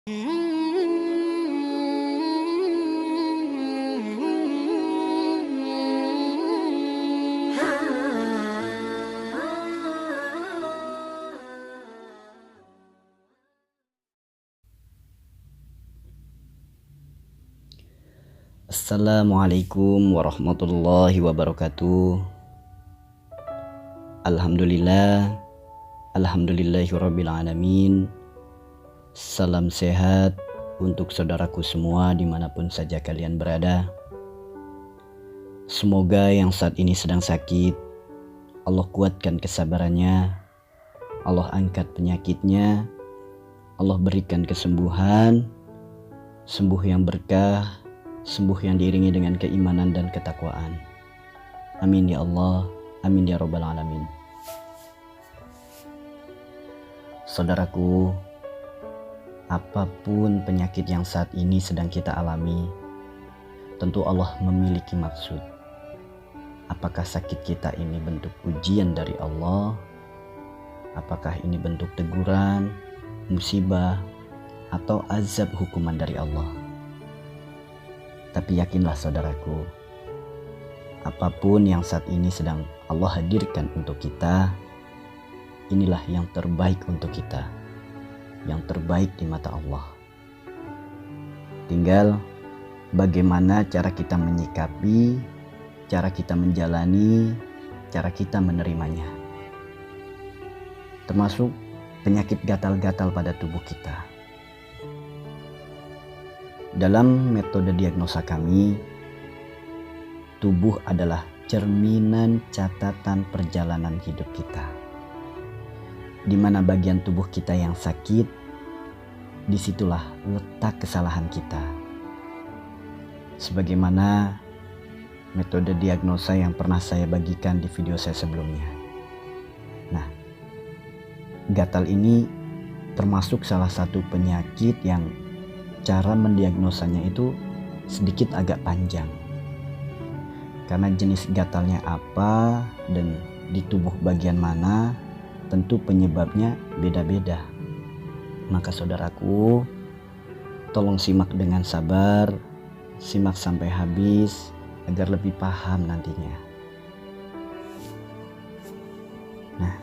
Assalamualaikum warahmatullahi wabarakatuh. Alhamdulillahirabbil alamin. Salam sehat untuk saudaraku semua dimanapun saja kalian berada. Semoga yang saat ini sedang sakit, Allah kuatkan kesabarannya, Allah angkat penyakitnya, Allah berikan kesembuhan, sembuh yang berkah, sembuh yang diiringi dengan keimanan dan ketakwaan. Amin ya Allah, amin ya rabbal alamin. Saudaraku, apapun penyakit yang saat ini sedang kita alami, tentu Allah memiliki maksud. Apakah sakit kita ini bentuk ujian dari Allah? Apakah ini bentuk teguran, musibah, atau azab hukuman dari Allah? Tapi yakinlah saudaraku, apapun yang saat ini sedang Allah hadirkan untuk kita, inilah yang terbaik untuk kita, yang terbaik di mata Allah. Tinggal bagaimana cara kita menyikapi, cara kita menjalani, cara kita menerimanya. Termasuk penyakit gatal-gatal pada tubuh kita. Dalam metode diagnosa kami, tubuh adalah cerminan catatan perjalanan hidup kita. Di mana bagian tubuh kita yang sakit, disitulah letak kesalahan kita. Sebagaimana metode diagnosa yang pernah saya bagikan di video saya sebelumnya. Nah, gatal ini termasuk salah satu penyakit yang cara mendiagnosanya itu sedikit agak panjang. Karena jenis gatalnya apa dan di tubuh bagian mana, tentu penyebabnya beda-beda. Maka saudaraku, tolong simak dengan sabar, simak sampai habis agar lebih paham nantinya. Nah,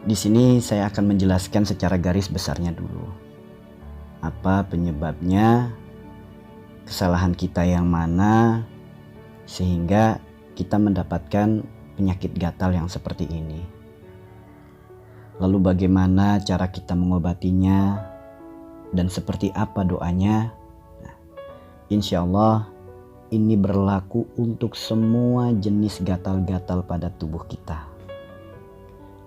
di sini saya akan menjelaskan secara garis besarnya dulu. Apa penyebabnya, kesalahan kita yang mana, sehingga kita mendapatkan penyakit gatal yang seperti ini. Lalu bagaimana cara kita mengobatinya, dan seperti apa doanya. Nah, insya Allah ini berlaku untuk semua jenis gatal-gatal pada tubuh kita.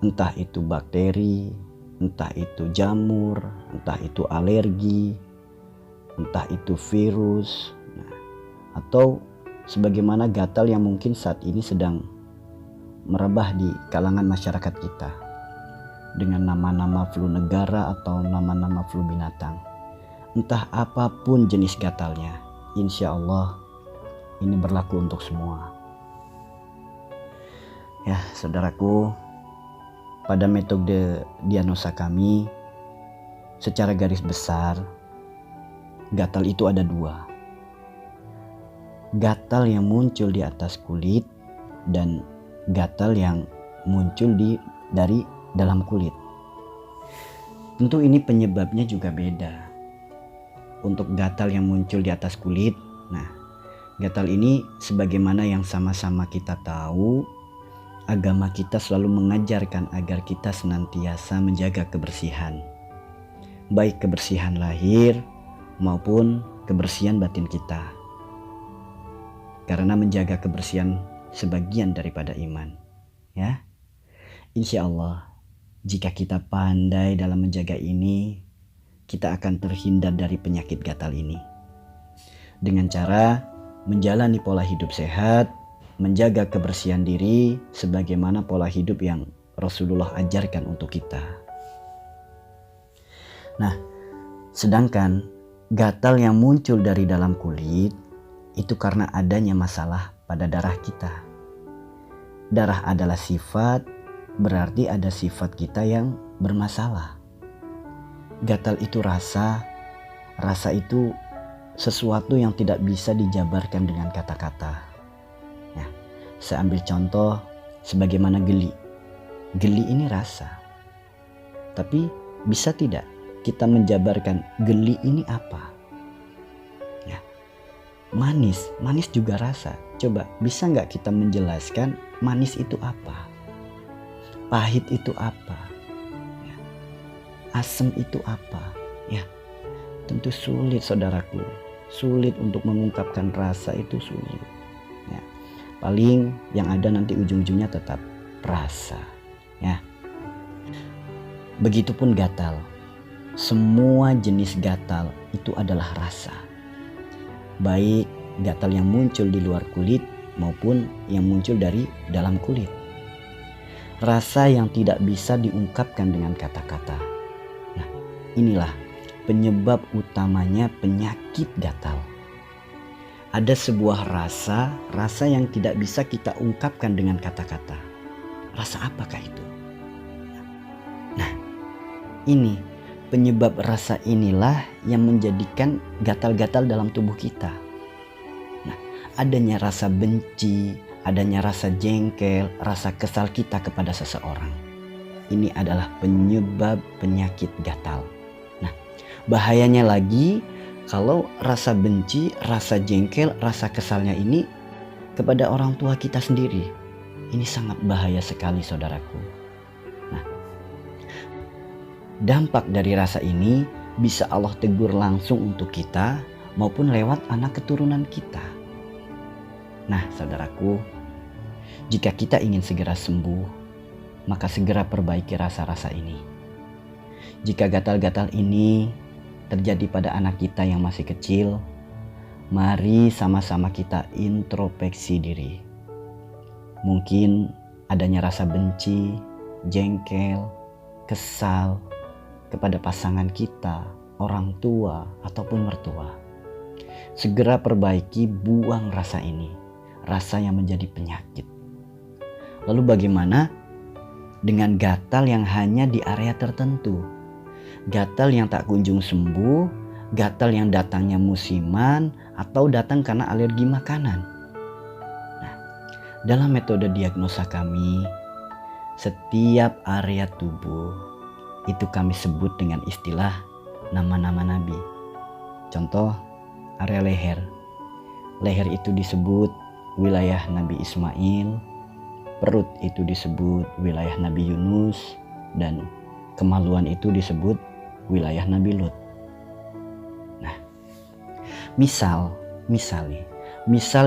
Entah itu bakteri, entah itu jamur, entah itu alergi, entah itu virus, atau sebagaimana gatal yang mungkin saat ini sedang merebah di kalangan masyarakat kita dengan nama-nama flu negara atau nama-nama flu binatang. Entah apapun jenis gatalnya, insya Allah ini berlaku untuk semua. Ya saudaraku, pada metode diagnosa kami, secara garis besar, gatal itu ada dua. Gatal yang muncul di atas kulit dan gatal yang muncul dari dalam kulit. Tentu ini penyebabnya juga beda. Untuk gatal yang muncul di atas kulit, nah, gatal ini sebagaimana yang sama-sama kita tahu, agama kita selalu mengajarkan agar kita senantiasa menjaga kebersihan. Baik kebersihan lahir maupun kebersihan batin kita. Karena menjaga kebersihan sebagian daripada iman. Ya, insya Allah jika kita pandai dalam menjaga ini, kita akan terhindar dari penyakit gatal ini. Dengan cara menjalani pola hidup sehat, menjaga kebersihan diri sebagaimana pola hidup yang Rasulullah ajarkan untuk kita. Nah, sedangkan gatal yang muncul dari dalam kulit itu karena adanya masalah pada darah kita. Darah adalah sifat, berarti ada sifat kita yang bermasalah. gatal itu rasa itu sesuatu yang tidak bisa dijabarkan dengan kata-kata. Ya, saya ambil contoh sebagaimana geli. Geli ini rasa. Tapi bisa tidak kita menjabarkan geli ini apa? Ya, manis juga rasa. Coba bisa nggak kita menjelaskan manis itu apa? Pahit itu apa? Ya, asam itu apa? Ya, tentu sulit saudaraku. Sulit untuk mengungkapkan rasa itu sulit. Ya, paling yang ada nanti ujung-ujungnya tetap rasa. Ya, begitupun gatal. Semua jenis gatal itu adalah rasa. Baik gatal yang muncul di luar kulit maupun yang muncul dari dalam kulit. Rasa yang tidak bisa diungkapkan dengan kata-kata. Nah, inilah penyebab utamanya penyakit gatal. Ada sebuah rasa yang tidak bisa kita ungkapkan dengan kata-kata. Rasa apakah itu? Nah, ini penyebab rasa inilah yang menjadikan gatal-gatal dalam tubuh kita. Nah, adanya rasa benci, adanya rasa jengkel, rasa kesal kita kepada seseorang. Ini adalah penyebab penyakit gatal. Nah, bahayanya lagi kalau rasa benci, rasa jengkel, rasa kesalnya ini kepada orang tua kita sendiri. Ini sangat bahaya sekali saudaraku. Nah, dampak dari rasa ini bisa Allah tegur langsung untuk kita maupun lewat anak keturunan kita. Nah saudaraku, jika kita ingin segera sembuh, maka segera perbaiki rasa-rasa ini. Jika gatal-gatal ini terjadi pada anak kita yang masih kecil, mari sama-sama kita introspeksi diri. Mungkin adanya rasa benci, jengkel, kesal kepada pasangan kita, orang tua, ataupun mertua. Segera perbaiki, buang rasa ini, rasa yang menjadi penyakit. Lalu bagaimana dengan gatal yang hanya di area tertentu? Gatal yang tak kunjung sembuh, gatal yang datangnya musiman, atau datang karena alergi makanan. Nah, dalam metode diagnosa kami, setiap area tubuh itu kami sebut dengan istilah nama-nama nabi. Contoh, area leher. Leher itu disebut wilayah Nabi Ismail, perut itu disebut wilayah Nabi Yunus, dan kemaluan itu disebut wilayah Nabi Lut. Nah, misal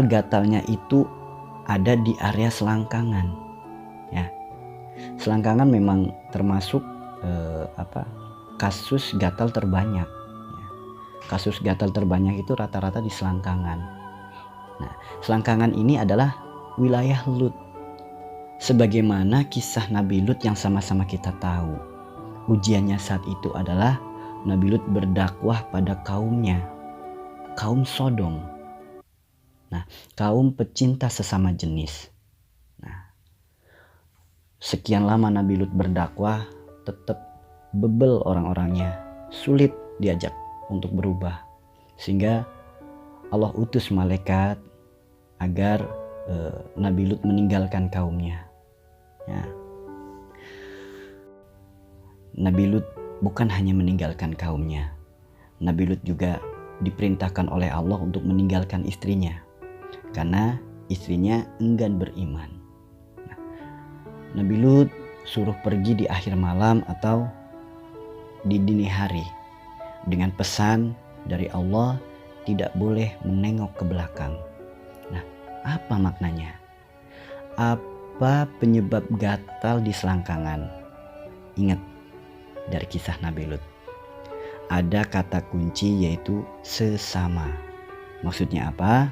gatalnya itu ada di area selangkangan. Ya, selangkangan memang termasuk kasus gatal terbanyak. Ya, kasus gatal terbanyak itu rata-rata di selangkangan. Nah, selangkangan ini adalah wilayah Lut. Sebagaimana kisah Nabi Lut yang sama-sama kita tahu. Ujiannya saat itu adalah Nabi Lut berdakwah pada kaumnya, kaum Sodom. Nah, kaum pecinta sesama jenis. Nah, sekian lama Nabi Lut berdakwah, tetap bebel orang-orangnya, sulit diajak untuk berubah. Sehingga Allah utus malaikat agar Nabi Lut meninggalkan kaumnya. Ya. Nabi Lut bukan hanya meninggalkan kaumnya. Nabi Lut juga diperintahkan oleh Allah untuk meninggalkan istrinya, karena istrinya enggan beriman. Nah, Nabi Lut suruh pergi di akhir malam atau di dini hari dengan pesan dari Allah tidak boleh menengok ke belakang. Nah, apa maknanya? Apa penyebab gatal di selangkangan? Ingat dari kisah Nabi Lut. Ada kata kunci yaitu sesama. Maksudnya apa?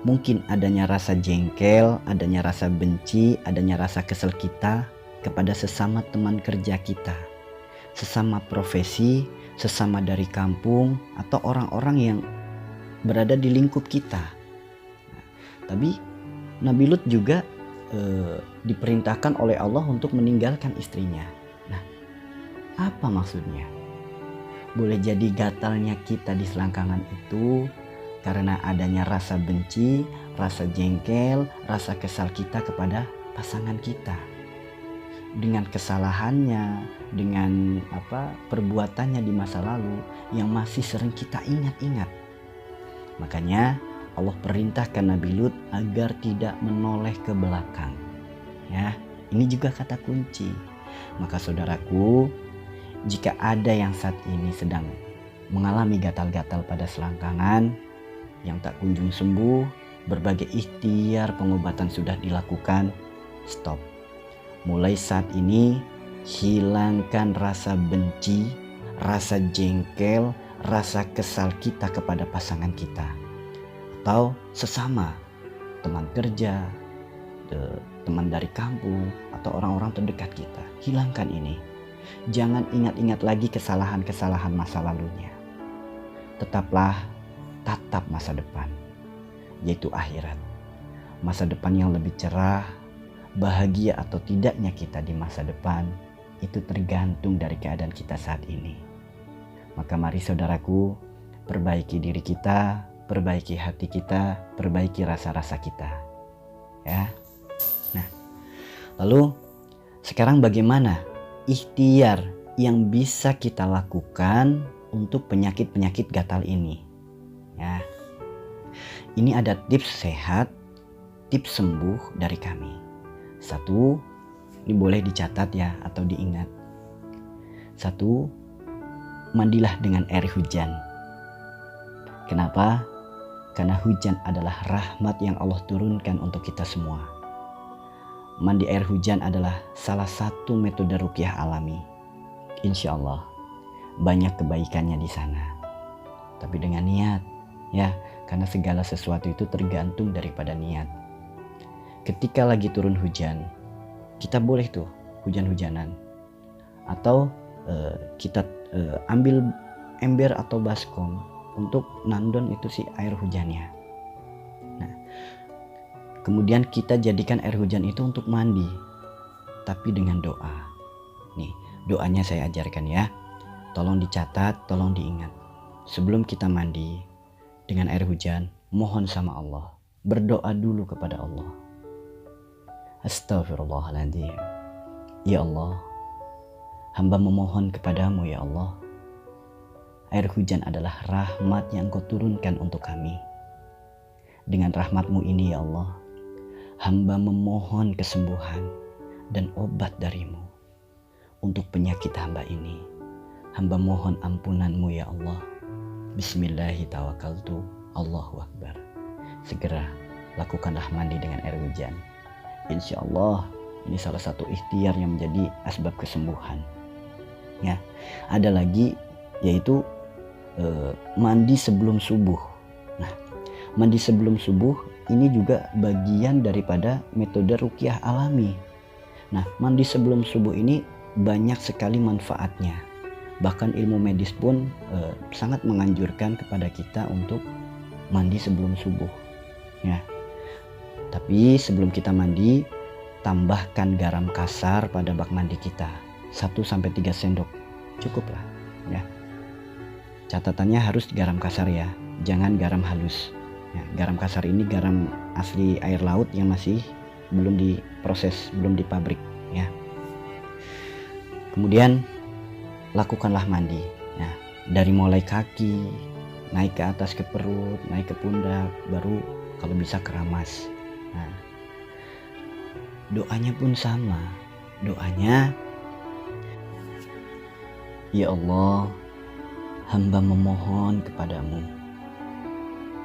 Mungkin adanya rasa jengkel, adanya rasa benci, adanya rasa kesel kita kepada sesama teman kerja kita, sesama profesi, sesama dari kampung, atau orang-orang yang berada di lingkup kita. Nah, tapi Nabi Lut juga diperintahkan oleh Allah untuk meninggalkan istrinya. Nah, apa maksudnya? Boleh jadi gatalnya kita di selangkangan itu karena adanya rasa benci, rasa jengkel, rasa kesal kita kepada pasangan kita. Dengan kesalahannya, dengan perbuatannya di masa lalu yang masih sering kita ingat-ingat. Makanya Allah perintahkan Nabi Lut agar tidak menoleh ke belakang. Ya, ini juga kata kunci. Maka saudaraku, jika ada yang saat ini sedang mengalami gatal-gatal pada selangkangan yang tak kunjung sembuh, berbagai ikhtiar pengobatan sudah dilakukan, stop. Mulai saat ini hilangkan rasa benci, rasa jengkel, rasa kesal kita kepada pasangan kita atau sesama, teman kerja, teman dari kampung atau orang-orang terdekat kita. Hilangkan ini. Jangan ingat-ingat lagi kesalahan-kesalahan masa lalunya. Tetaplah tatap masa depan, yaitu akhirat. Masa depan yang lebih cerah, bahagia atau tidaknya kita di masa depan, itu tergantung dari keadaan kita saat ini. Maka mari saudaraku, perbaiki diri kita, perbaiki hati kita, perbaiki rasa-rasa kita. Ya. Nah, lalu sekarang bagaimana ikhtiar yang bisa kita lakukan untuk penyakit-penyakit gatal ini? Ya. Ini ada tips sehat, tips sembuh dari kami. Satu, ini boleh dicatat ya atau diingat. Satu, mandilah dengan air hujan. Kenapa? Karena hujan adalah rahmat yang Allah turunkan untuk kita semua. Mandi air hujan adalah salah satu metode ruqyah alami. Insya Allah banyak kebaikannya di sana. Tapi dengan niat, ya, karena segala sesuatu itu tergantung daripada niat. Ketika lagi turun hujan, kita boleh tuh hujan-hujanan. Atau kita ambil ember atau baskom untuk nandon itu si air hujannya. Nah, kemudian kita jadikan air hujan itu untuk mandi, tapi dengan doa. Nih, doanya saya ajarkan ya. Tolong dicatat, tolong diingat. Sebelum kita mandi dengan air hujan, mohon sama Allah. Berdoa dulu kepada Allah. Astaghfirullahaladzim. Ya Allah, hamba memohon kepadamu ya Allah. Air hujan adalah rahmat yang Kau turunkan untuk kami. Dengan rahmat-Mu ini ya Allah, hamba memohon kesembuhan dan obat dari-Mu untuk penyakit hamba ini. Hamba mohon ampunan-Mu ya Allah. Bismillahirrahmanirrahim. Allahu Akbar. Segera lakukanlah mandi dengan air hujan. Insya Allah ini salah satu ikhtiar yang menjadi asbab kesembuhan. Ya, ada lagi yaitu mandi sebelum subuh. Nah, mandi sebelum subuh ini juga bagian daripada metode ruqyah alami. Nah, mandi sebelum subuh ini banyak sekali manfaatnya. Bahkan ilmu medis pun sangat menganjurkan kepada kita untuk mandi sebelum subuh. Ya. Tapi sebelum kita mandi, tambahkan garam kasar pada bak mandi kita. 1-3 sendok. Cukuplah, ya. Catatannya harus garam kasar ya, jangan garam halus. Ya, garam kasar ini garam asli air laut yang masih belum diproses, belum dipabrik ya. Kemudian lakukanlah mandi. Nah, dari mulai kaki, naik ke atas ke perut, naik ke pundak, baru kalau bisa keramas. Nah, doanya pun sama. Doanya, ya Allah, hamba memohon kepadamu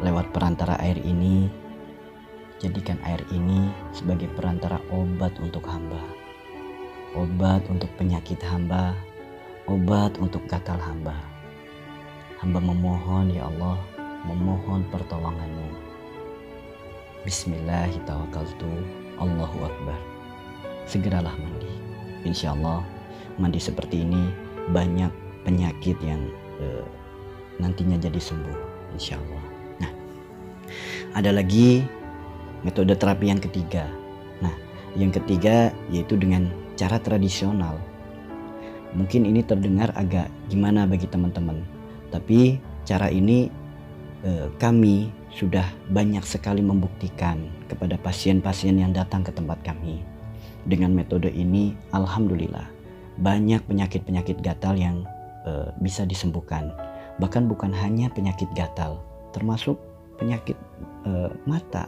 lewat perantara air ini, jadikan air ini sebagai perantara obat untuk hamba, obat untuk penyakit hamba, obat untuk gatal hamba. Hamba memohon ya Allah, memohon pertolonganmu. Bismillahirrahmanirrahim. Allahu Akbar. Segeralah mandi. Insya Allah mandi seperti ini banyak penyakit yang nantinya jadi sembuh, insya Allah. Nah, ada lagi metode terapi yang ketiga. Nah, yang ketiga yaitu dengan cara tradisional. Mungkin ini terdengar agak gimana bagi teman-teman, tapi cara ini kami sudah banyak sekali membuktikan kepada pasien-pasien yang datang ke tempat kami. Dengan metode ini alhamdulillah banyak penyakit-penyakit gatal yang bisa disembuhkan. Bahkan bukan hanya penyakit gatal, termasuk penyakit mata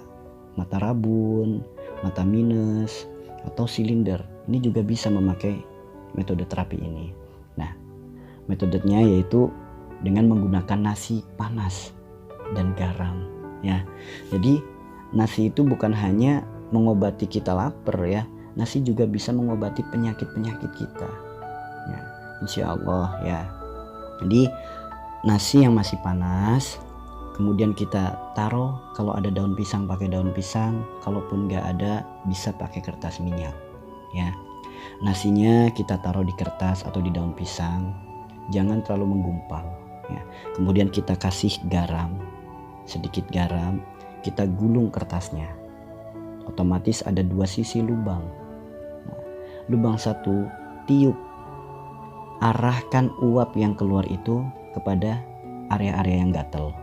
rabun, mata minus, atau silinder. Ini juga bisa memakai metode terapi ini. Nah, metodenya yaitu dengan menggunakan nasi panas dan garam ya. Jadi nasi itu bukan hanya mengobati kita lapar ya, nasi juga bisa mengobati penyakit-penyakit kita ya, insya Allah ya. Jadi nasi yang masih panas, kemudian kita taruh, kalau ada daun pisang pakai daun pisang, kalaupun nggak ada bisa pakai kertas minyak ya. Nasinya kita taruh di kertas atau di daun pisang, jangan terlalu menggumpal ya. Kemudian kita kasih garam, sedikit garam, kita gulung kertasnya, otomatis ada dua sisi lubang. Nah, lubang satu, tiup, arahkan uap yang keluar itu kepada area-area yang gatal.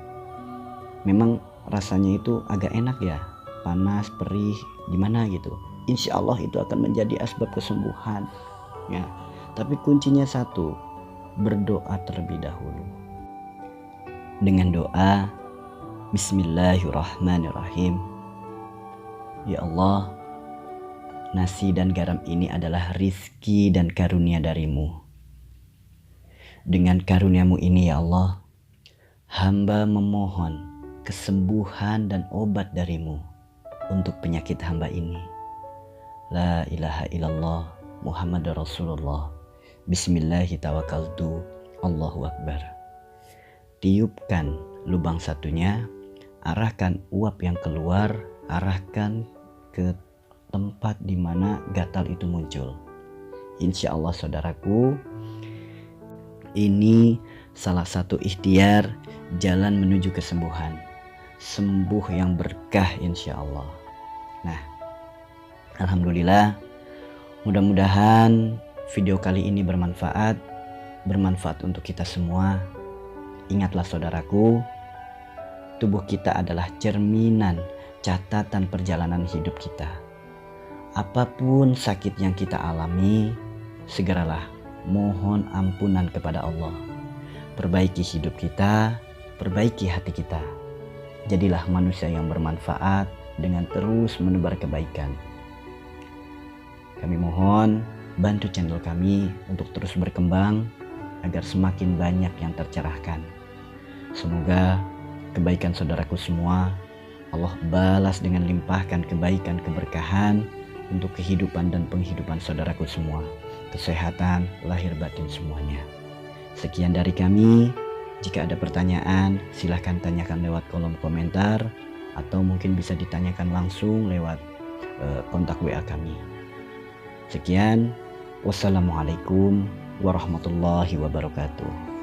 Memang rasanya itu agak enak ya, panas, perih, gimana gitu. Insya Allah itu akan menjadi asbab kesembuhan ya. Tapi kuncinya satu, berdoa terlebih dahulu. Dengan doa Bismillahirrahmanirrahim. Ya Allah, nasi dan garam ini adalah rizki dan karunia darimu. Dengan karuniamu ini ya Allah, hamba memohon kesembuhan dan obat darimu untuk penyakit hamba ini. La ilaha illallah Muhammad Rasulullah. Bismillahirrahmanirrahim. Allahu Akbar. Tiupkan lubang satunya, arahkan uap yang keluar, arahkan ke tempat di mana gatal itu muncul. Insya Allah saudaraku, ini salah satu ikhtiar jalan menuju kesembuhan. Sembuh yang berkah insya Allah. Nah, alhamdulillah, mudah-mudahan video kali ini bermanfaat untuk kita semua. Ingatlah saudaraku, tubuh kita adalah cerminan catatan perjalanan hidup kita. Apapun sakit yang kita alami, segeralah mohon ampunan kepada Allah. Perbaiki hidup kita, perbaiki hati kita. Jadilah manusia yang bermanfaat dengan terus menebar kebaikan. Kami mohon bantu channel kami untuk terus berkembang agar semakin banyak yang tercerahkan. Semoga kebaikan saudaraku semua Allah balas dengan limpahkan kebaikan keberkahan untuk kehidupan dan penghidupan saudaraku semua. Kesehatan lahir batin semuanya. Sekian dari kami. Jika ada pertanyaan silahkan tanyakan lewat kolom komentar, atau mungkin bisa ditanyakan langsung lewat kontak WA kami. Sekian, wassalamualaikum warahmatullahi wabarakatuh.